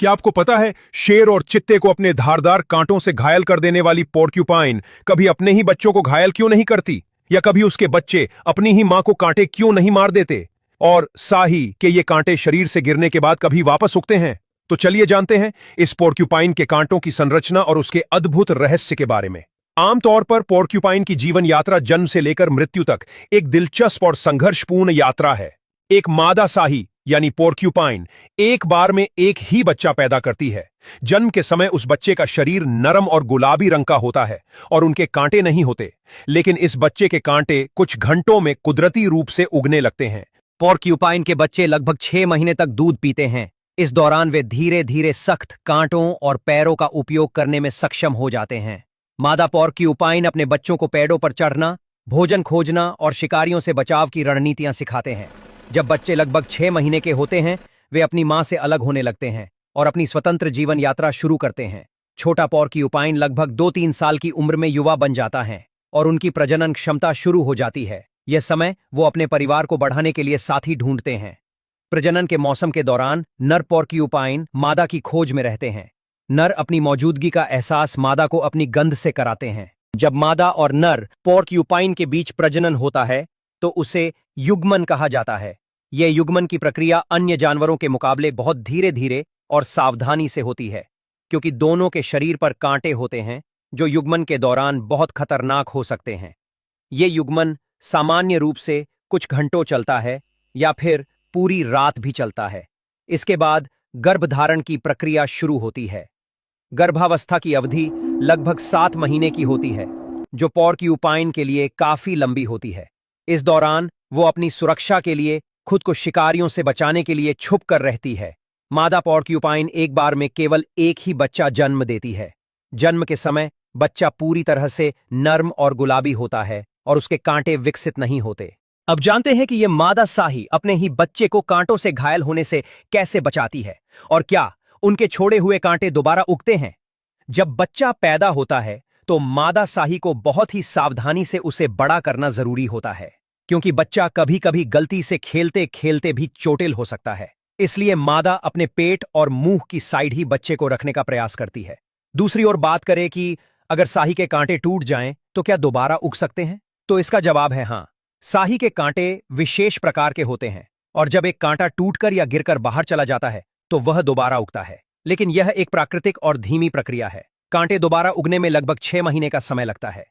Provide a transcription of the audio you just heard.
क्या आपको पता है शेर और चित्ते को अपने धारदार कांटों से घायल कर देने वाली पोर्क्यूपाइन कभी अपने ही बच्चों को घायल क्यों नहीं करती, या कभी उसके बच्चे अपनी ही मां को कांटे क्यों नहीं मार देते? और साही के ये कांटे शरीर से गिरने के बाद कभी वापस उगते हैं? तो चलिए जानते हैं इस पोर्क्यूपाइन के कांटों की संरचना और उसके अद्भुत रहस्य के बारे में। आमतौर पर पोर्क्यूपाइन की जीवन यात्रा जन्म से लेकर मृत्यु तक एक दिलचस्प और संघर्षपूर्ण यात्रा है। एक मादा साही यानी पोर्क्यूपाइन एक बार में एक ही बच्चा पैदा करती है। जन्म के समय उस बच्चे का शरीर नरम और गुलाबी रंग का होता है और उनके कांटे नहीं होते, लेकिन इस बच्चे के कांटे कुछ घंटों में कुदरती रूप से उगने लगते हैं। पोर्क्यूपाइन के बच्चे लगभग 6 महीने तक दूध पीते हैं। इस दौरान वे धीरे धीरे सख्त कांटों और पैरों का उपयोग करने में सक्षम हो जाते हैं। मादा पोर्क्यूपाइन अपने बच्चों को पेड़ों पर चढ़ना, भोजन खोजना और शिकारियों से बचाव की रणनीतियां सिखाते हैं। जब बच्चे लगभग 6 महीने के होते हैं, वे अपनी मां से अलग होने लगते हैं और अपनी स्वतंत्र जीवन यात्रा शुरू करते हैं। छोटा पोर्क्यूपाइन लगभग 2-3 साल की उम्र में युवा बन जाता है और उनकी प्रजनन क्षमता शुरू हो जाती है। यह समय वो अपने परिवार को बढ़ाने के लिए साथी ढूंढते हैं। प्रजनन के मौसम के दौरान नर पोर्क्यूपाइन मादा की खोज में रहते हैं। नर अपनी मौजूदगी का एहसास मादा को अपनी गंध से कराते हैं। जब मादा और नर पोर्क्यूपाइन के बीच प्रजनन होता है तो उसे युग्मन कहा जाता है। यह युग्मन की प्रक्रिया अन्य जानवरों के मुकाबले बहुत धीरे धीरे और सावधानी से होती है, क्योंकि दोनों के शरीर पर कांटे होते हैं जो युग्मन के दौरान बहुत खतरनाक हो सकते हैं। ये युग्मन सामान्य रूप से कुछ घंटों चलता है या फिर पूरी रात भी चलता है। इसके बाद गर्भधारण की प्रक्रिया शुरू होती है। गर्भावस्था की अवधि लगभग 7 महीने की होती है, जो पोर्क्यूपाइन के लिए काफी लंबी होती है। इस दौरान वो अपनी सुरक्षा के लिए खुद को शिकारियों से बचाने के लिए छुप कर रहती है। मादा पोर्क्यूपाइन एक बार में केवल एक ही बच्चा जन्म देती है। जन्म के समय बच्चा पूरी तरह से नर्म और गुलाबी होता है और उसके कांटे विकसित नहीं होते। अब जानते हैं कि यह मादा साही अपने ही बच्चे को कांटों से घायल होने से कैसे बचाती है, और क्या उनके छोड़े हुए कांटे दोबारा उगते हैं। जब बच्चा पैदा होता है तो मादा साही को बहुत ही सावधानी से उसे बड़ा करना जरूरी होता है, क्योंकि बच्चा कभी कभी गलती से खेलते खेलते भी चोटिल हो सकता है। इसलिए मादा अपने पेट और मुंह की साइड ही बच्चे को रखने का प्रयास करती है। दूसरी ओर बात करें कि अगर साही के कांटे टूट जाएं तो क्या दोबारा उग सकते हैं, तो इसका जवाब है हाँ। साही के कांटे विशेष प्रकार के होते हैं और जब एक कांटा टूटकर या गिरकर बाहर चला जाता है तो वह दोबारा उगता है, लेकिन यह एक प्राकृतिक और धीमी प्रक्रिया है। कांटे दोबारा उगने में लगभग 6 महीने का समय लगता है।